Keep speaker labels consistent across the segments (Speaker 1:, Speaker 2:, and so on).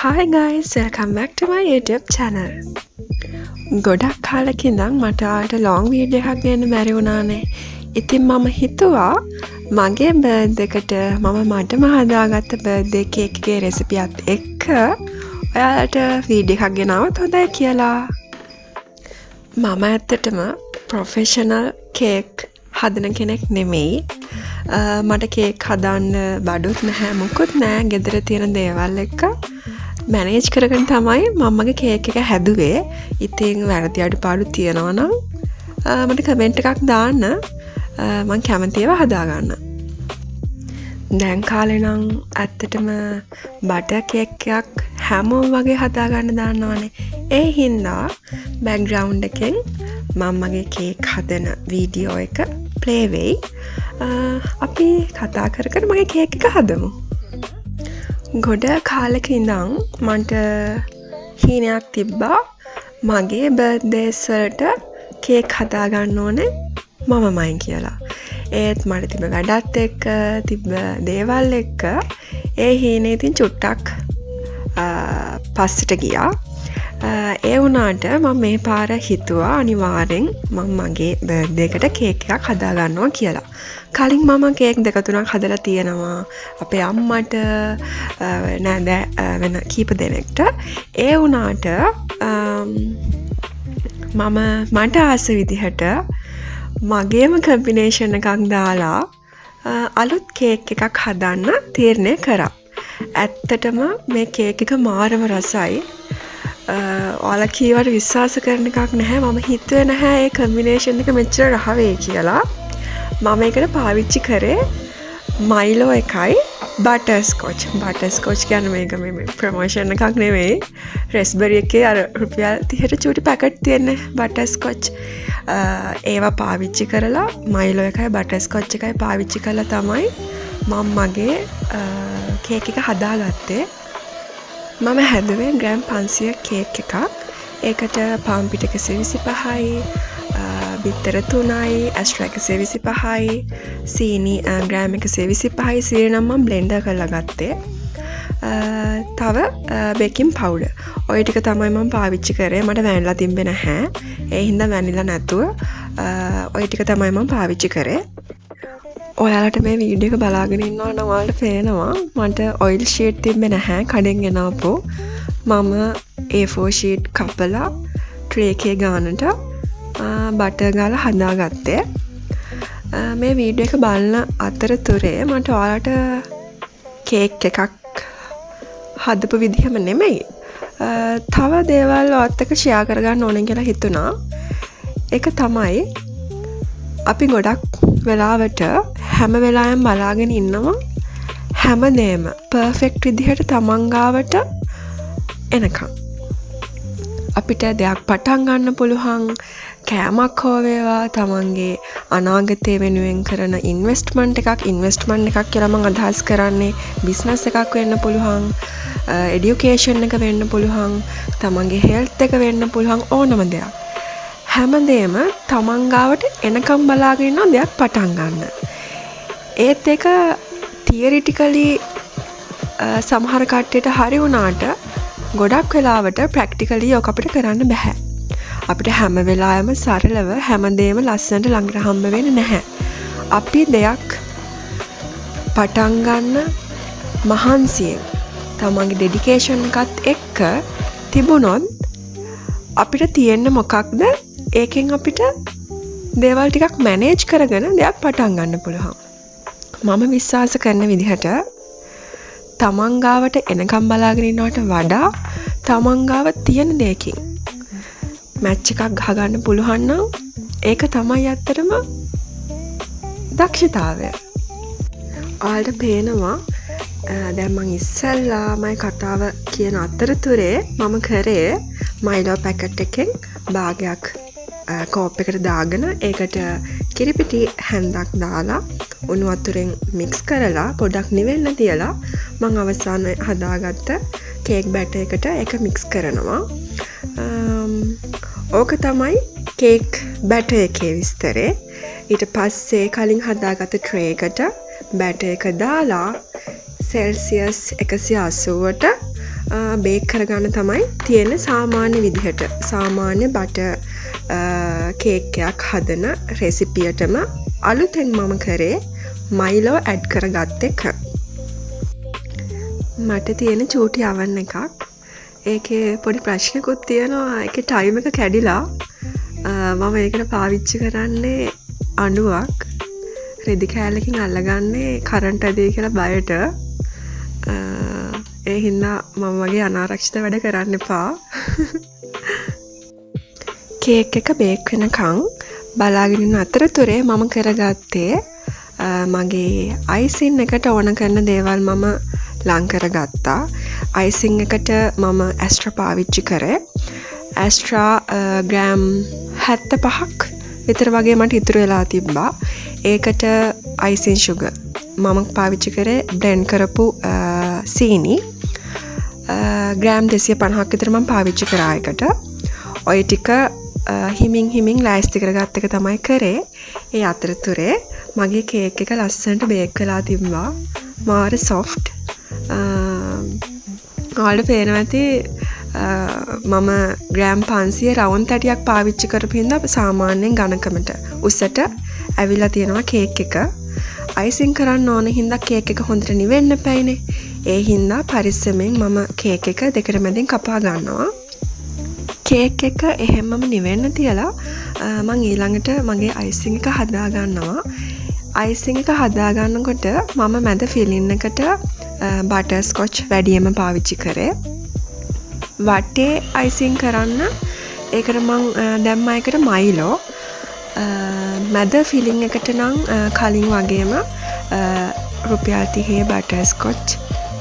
Speaker 1: Hi guys, welcome back to my YouTube channel. ගොඩක් කාලෙක ඉඳන් මට ආට long video එකක් ගන්න බැරි වුණානේ. ඉතින් මම හිතුවා මගේ birthday එකට මම මටම හදාගත්ත birthday cake එකේ recipe එකත් එක්ක ඔයාලට video එකක් ගෙනාවොත් හොඳයි කියලා. මම ඇත්තටම professional cake හදන කෙනෙක් නෙමෙයි. මට කේක් හදන්න බඩුත් නැහැ මොකුත් නැහැ. ගෙදර තියෙන දේවල් එක්ක මැනේජ් කරගෙන තමයි මම්මගේ කේක් එක හැදුවේ. ඉතින් වැරදි අඩුපාඩු තියෙනවා නම් මට කමෙන්ට් එකක් දාන්න. මම කැමතියි ඒවා හදාගන්න. දැන් කාලේ නම් ඇත්තටම බටර් කේක් එකක් හැමෝම වගේ හදාගන්න දාන්නවනේ. ඒ හින්දා බෑග්ග්‍රවුන්ඩ් එකෙන් මම්මගේ කේක් හදන වීඩියෝ එක ප්ලේ වෙයි. අපි කතා කර කර මගේ කේක් එක හදමු. ගොඩ කාලෙක ඉඳන් මට හීනයක් තිබ්බා මගේ බර්ත්ඩේස් වලට කේක් හදාගන්න ඕනේ මමමයි කියලා. ඒත් මට තිබ්බ වැඩත් එක්ක තිබ්බ දේවල් එක්ක ඒ හීනේ ඉතින් චුට්ටක් පස්සට ගියා. ඒ වුණාට මම මේ පාර හිතුවා අනිවාර්යෙන් මම මගේ බර්ත්ඩේ එකට කේක් එකක් හදාගන්නවා කියලා. කලින් මම කේක් දෙක තුනක් හදලා තියෙනවා අපේ අම්මට නේද වෙන කීප දෙනෙක්ට. ඒ වුණාට මට ආස විදිහට මගේම කම්බිනේෂන් එකක් දාලා අලුත් කේක් එකක් හදන්න තීරණය කරා. ඇත්තටම මේ කේක් එක මාරම රසයි. ඔයාලා කීවට විශ්වාස කරන එකක් නැහැ. මම හිතුවේ නැහැ මේ කම්බිනේෂන් එක මෙච්චර රහ වෙයි කියලා. මම ඒකට පාවිච්චි කරේ මයිලෝ එකයි බටර්ස්කොච්. බටර්ස්කොච් කියන්නේ මේක මේ ප්‍රොමෝෂන් එකක් නෙමෙයි. රෙස්බරි එකේ අර රුපියල් 30ට චූටි පැකට් තියෙන බටර්ස්කොච්. ඒවා පාවිච්චි කරලා මයිලෝ එකයි බටර්ස්කොච් එකයි පාවිච්චි කරලා තමයි මම මගේ කේක් එක හදාගත්තේ. මම හැදුවේ ග්‍රෑම් 500 කේක් එකක්. ඒකට පාන් පිට 125යි, බිත්තර 3යි, ඇස්ට්‍රා 125යි, සීනි ග්‍රෑම් 125යි. සීනි නම් මම බ්ලෙන්ඩර් කරලා ගත්තේ. තව බේකින් පවුඩර්. ඔය ටික තමයි මම පාවිච්චි කරේ. මට වැනිලා තිබ්බේ නැහැ. ඒ හින්දා වැනිලා නැතුව ඔය ටික තමයි මම පාවිච්චි කරේ. ඔයාලට මේ වීඩියෝ එක බලාගෙන ඉන්නවා නම් ඔයාලට පේනවා මට ඔයිල් ෂීට් තිබ්බේ නැහැ කඩෙන් ගෙනාපු. මම A4 ෂීට් කපලා ට්‍රේ එකේ ගානට බටර් ගාලා හදාගත්තේ. මේ වීඩියෝ එක බලන අතරතුරේ මට ඔයාලට කේක් එකක් හදපු විදිහම නෙමෙයි තව දේවල් ඔයත් එක්ක ෂෙයා කරගන්න ඕනේ කියලා හිතුණා. ඒක තමයි අපි ගොඩක් වෙලාවට හැම වෙලාවෙම බලාගෙන ඉන්නවා හැමදේම පර්ෆෙක්ට් විදිහට තමන් ගාවට එනකම්. අපිට දෙයක් පටන් ගන්න පුළුවන් කෑමක් හෝ වේවා තමන්ගේ අනාගතය වෙනුවෙන් කරන ඉන්වෙස්ට්මන්ට් එකක් කියලා මම අදහස් කරන්නේ බිස්නස් එකක් වෙන්න පුළුවන්, එඩියුකේෂන් එක වෙන්න පුළුවන්, තමන්ගේ හෙල්ත් එක වෙන්න පුළුවන් ඕනම දෙයක්. හැමදේම තමන් ගාවට එනකම් බලාගෙන ඉන්න දෙයක් පටන් ගන්න. ඒත් ඒක තියරිටිකලි සමහර කට්ටියට හරි වුණාට ගොඩක් වෙලාවට ප්‍රැක්ටිකලි ඔක අපිට කරන්න බෑ. අපිට හැම වෙලාවෙම සරලව හැමදේම ලස්සනට ළඟට හම්බ වෙන්නේ නැහැ. අපි දෙයක් පටන් ගන්න මහන්සියෙන් තමන්ගේ ඩෙඩිකේෂන් එකත් එක්ක තිබුණොත් අපිට තියෙන්නේ මොකක්ද? ඒකෙන් අපිට දේවල් ටිකක් මැනේජ් කරගෙන දෙයක් පටන් ගන්න පුළුවන්. මම විශ්වාස කරන විදිහට තමන් ගාවට එනකම් බලාගෙන ඉන්නවට වඩා තමන් ගාව තියෙන දෙයකින් මැච් එකක් ගහගන්න පුළුවන් නම් ඒක තමයි ඇත්තටම දක්ෂතාවය. ඔයාලට පේනවා දැන් මම ඉස්සෙල්ලාමයි කතාව කියන අතරතුරේ මම කරේ මයිලෝ පැකට් එකෙන් භාගයක් කෝප් එකට දාගෙන ඒකට කිරිපිටි හැන්දක් දාලා උණු වතුරෙන් මික්ස් කරලා පොඩක් නිවෙන්න තියලා මම අවසාන හදාගත්ත කේක් බැටර් එකට ඒක මික්ස් කරනවා. ඕක තමයි කේක් බැටර් එකේ විස්තරේ. ඊට පස්සේ කලින් හදාගත්ත ට්‍රේ එකට බැටර් එක දාලා සෙල්සියස් 180ට බේක් කරගන්න තමයි තියෙන සාමාන්‍ය විදිහට. සාමාන්‍ය බටර් කේක් එකක් හදන රෙසිපියටම අලුතෙන් මම කරේ මයිලෝ ඇඩ් කරගත්ත එක. මට තියෙන චූටි oven එකක්. ඒකේ පොඩි ප්‍රශ්නකුත් තියෙනවා. ඒකේ ටයිම් එක කැඩිලා මම ඒකට පාවිච්චි කරන්නේ අඬුවක්. රෙදි කෑල්ලකින් අල්ලගන්නේ කරන්ට් ඇදේ කියලා බයට. ඒ හින්දා මම වගේ අනාරක්ෂිත වැඩ කරන්න එපා. කේක් එක බේක් වෙනකන් බලාගෙන ඉන්න අතරතුරේ මම කරගත්තේ මගේ අයිසින් එකට ඕන කරන දේවල් මම ලං කරගත්තා. අයිසින් එකට මම ඇස්ට්‍රා පාවිච්චි කරේ. ඇස්ට්‍රා ග්‍රෑම් 75ක් විතර වගේ මට ඉතුරු වෙලා තිබ්බා. ඒකට අයිසින් ෂුගර් මම පාවිච්චි කරේ බ්ලෙන්ඩ් කරපු සීනි ග්‍රෑම් 250ක් විතර මම පාවිච්චි කරා එකට. ඔය ටික හිමින් ලෑස්ති කරගත්ත එක තමයි කරේ. ඒ අතරතුරේ මගේ කේක් එක ලස්සනට බේක් වෙලා තිබ්බා. මාර සොෆ්ට්. ඔයාලට පේනවා ඇති මම ග්‍රෑම් 500 රවුම් තැටියක් පාවිච්චි කරපු හින්දා සාමාන්‍යයෙන් ඝනකමට උසට ඇවිල්ලා තියෙනවා කේක් එක. අයිසින් කරන්න ඕන හින්දා කේක් එක හොඳට නිවෙන්න එපායිනේ. ඒ හින්දා පරිස්සමෙන් මම කේක් එක දෙකට මැදින් කපා ගන්නවා. කේක් එක එහෙම්මම නිවෙන්න තියලා මම ඊළඟට මගේ අයිසින් එක හදා ගන්නවා. අයිසින් එක හදා ගන්නකොට මම මැද ෆිලින් එකට බටර් ස්කොච් වැඩියෙන්ම පාවිච්චි කරේ. වටේ අයිසින් කරන්න ඒකට මං දැම්මා එකට මයිලෝ. මැද ෆිලින් එකට නම් කලින් වගේම රුපියල් 30 බටර් ස්කොච්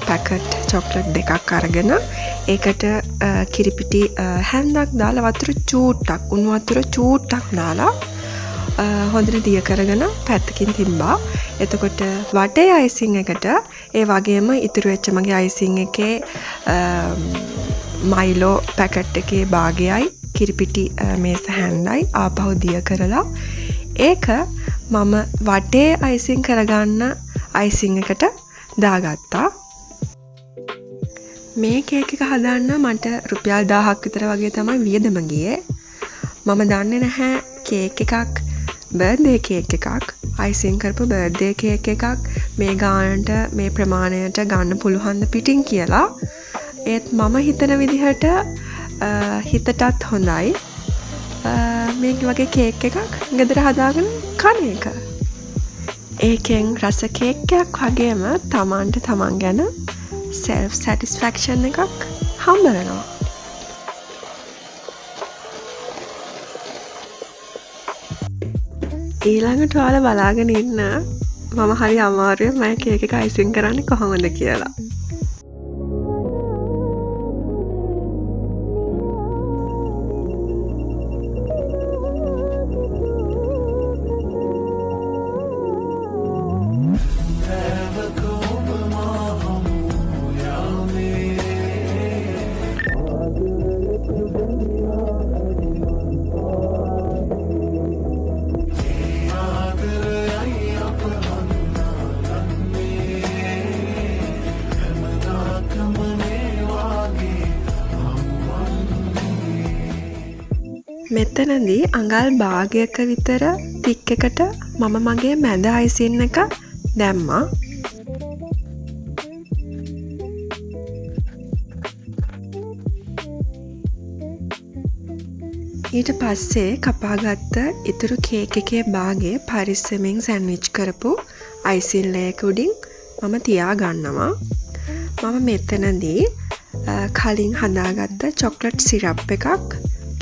Speaker 1: පැකට් චොක්ලට් දෙකක් අරගෙන ඒකට කිරිපිටි හැන්දක් දාලා වතුර චූට්ටක් උණු වතුර චූට්ටක් දාලා හොඳට දිය කරගෙන පැත්තකින් තිබ්බා. එතකොට වටේ අයිසින් එකට ඒ වගේම ඉතුරු වෙච්ච මගේ අයිසින් එකේ මයිලෝ පැකට් එකේ භාගයයි කිරිපිටි මේස හැන්දයි ආපහු දිය කරලා ඒක මම වටේ අයිසින් කරගන්න අයිසින් එකට දාගත්තා. මේ කේක් එක හදන්න මට රුපියල් 1000ක් විතර වගේ තමයි වියදම ගියේ. මම දන්නේ නැහැ කේක් එකක් බර්ත්ඩේ කේක් එකක් අයිසින් කරපු බර්ත්ඩේ කේක් එකක් මේ ගානට මේ ප්‍රමාණයට ගන්න පුළුවන්ද පිටින් කියලා. ඒත් මම හිතන විදිහට හිතටත් හොඳයි මේ වගේ කේක් එකක් ගෙදර හදාගෙන කන එක. ඒකෙන් රස කේක් එකක් වගේම තමන්ට තමන් ගැන self satisfaction එකක් හම්බ වෙනවා. ඊළඟට ඔයාලා බලාගෙන ඉන්න මම හරි අමාරුවෙන් මම කේක් එක අයිසින් කරන්නේ කොහොමද කියලා. මෙතනදී අඟල් භාගයක විතර තික් එකට මම මගේ මැද අයිසින් එක දැම්මා. ඊට පස්සේ කපාගත්ත ඉතුරු කේක් එකේ භාගය පරිස්සමෙන් සෑන්ඩ්විච් කරපු අයිසින් ලේයර් උඩින් මම තියා ගන්නවා. මම මෙතනදී කලින් හදාගත්ත චොක්ලට් සිරප් එකක්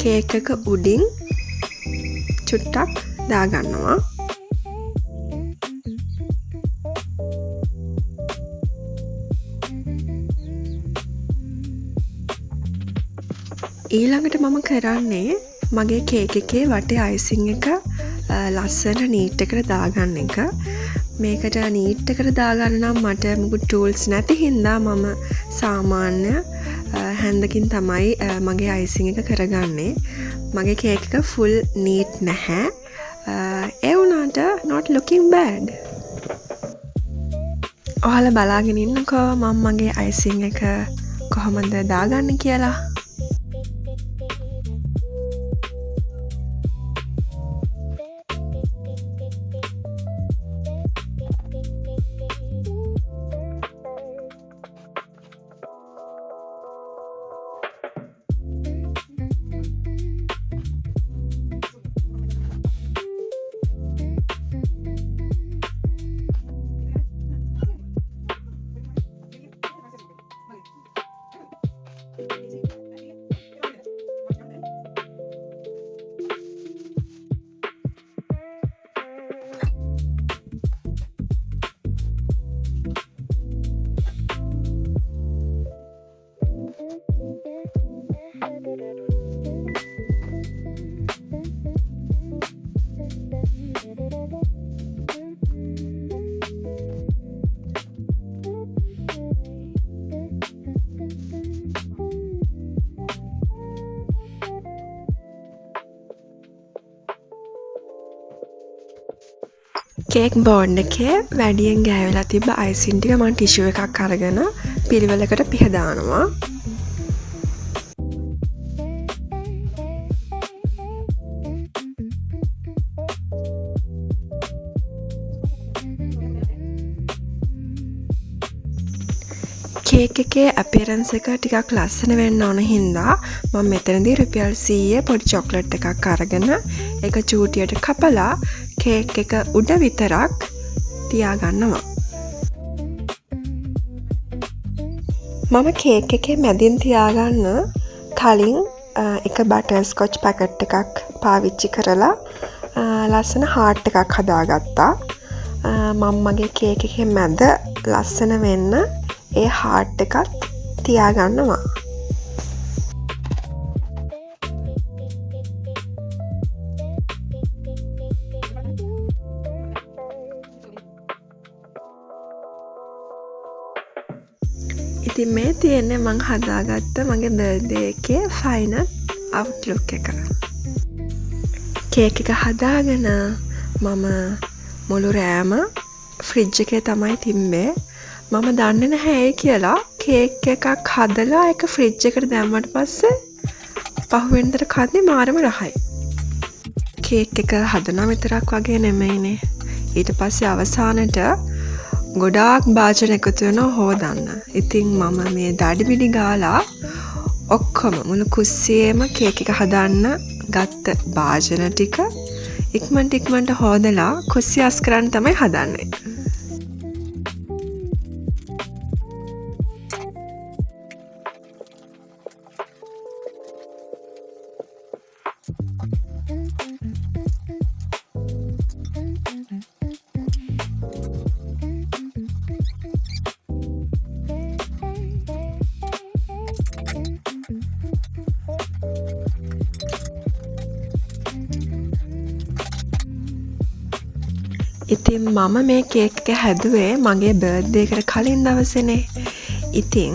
Speaker 1: කේක් එක උඩින් චුට්ටක් දාගන්නවා. ඊළඟට මම කරන්නේ මගේ කේක් එකේ වටේ අයිසින් එක ලස්සන නීට් එකට දාගන්න එක. මේකට නීට් එකට දාගන්න නම් මට මුකුත් ටූල්ස් නැති හින්දා මම සාමාන්‍ය හැන්දකින් තමයි මගේ අයිසින් එක කරගන්නේ. මගේ කේක් එක ෆුල් නීට් නැහැ. ඒ වුණාට not looking bad. ඔයාලා බලාගෙන ඉන්නකෝ මම මගේ අයිසින් එක කොහොමද දාගන්න කියලා. කේක් බෝඩ් එකේ වැඩියෙන් ගෑවිලා තිබ්බ අයිසින් ටික මම ටිෂු එකක් අරගෙන පිළිවෙලකට පිහදානවා. කේක් එකේ අපියරන්ස් එක ටිකක් ලස්සන වෙන්න ඕන හින්දා මම මෙතනදී රුපියල් 100 පොඩි චොක්ලට් එකක් අරගෙන ඒක චූටියට කපලා කේක් එක උඩ විතරක් තියාගන්නවා. මම කේක් එකේ මැදින් තියාගන්න කලින් එක බටර් ස්කොච් පැකට් එකක් පාවිච්චි කරලා ලස්සන හාට් එකක් හදාගත්තා. මම මගේ කේක් එකේ මැද ලස්සන වෙන්න ඒ හාට් එකත් තියාගන්නවා. ඉතින් මේ තියෙන්නේ මං හදාගත්ත මගේ බර්ත්ඩේ එකේ ෆයිනල් අවුට්ලුක් එක. කේක් එක හදාගෙන මම මුළු රෑම ෆ්‍රිජ් එකේ තමයි තිබ්බේ. මම දන්නේ නැහැ ඇයි කියලා කේක් එකක් හදලා ඒක ෆ්‍රිජ් එකට දැම්මට පස්සේ පහුවෙනිදට කද්දි මාරම රහයි. කේක් එක හදනවා විතරක් වගේ නෙමෙයිනේ. ඊට පස්සේ අවසානට ගොඩාක් භාජන එකතු වෙනවා හොදන්න. ඉතින් මම මේ දඩිබිඩි ගාලා ඔක්කොම මුළු කුස්සියේම කේක් එක හදන්න ගත්ත භාජන ටික ඉක්මනට හොදලා කුස්සිය අස් කරන්න තමයි හදන්නේ. ඉතින් මම මේ කේක් එක හැදුවේ මගේ බර්ත්ඩේ එකට කලින් දවසේනේ. ඉතින්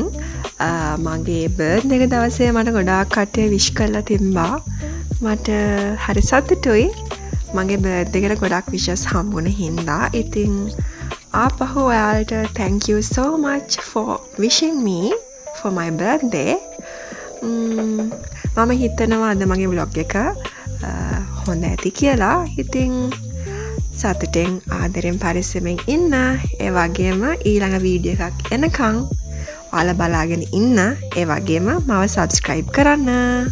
Speaker 1: මගේ බර්ත්ඩේ එක දවසේ මට ගොඩාක් කට්ටිය විශ් කරලා තිබ්බා. මට හරි සතුටුයි. මගේ බර්ත්ඩේ එකට ගොඩක් විශස් හම්බුන හින්දා. ඉතින් ආපහු ඔයාලට thank you so much for wishing me for my birthday. මම හිතනවා අද මගේ vlog එක හොඳ ඇති කියලා. ඉතින් සතුටෙන් ආදරෙන් පරිස්සමෙන් ඉන්න. ඒ වගේම ඊළඟ වීඩියෝ එකක් එනකන් ඔයාලා බලාගෙන ඉන්න. ඒ වගේම මාව subscribe කරන්න.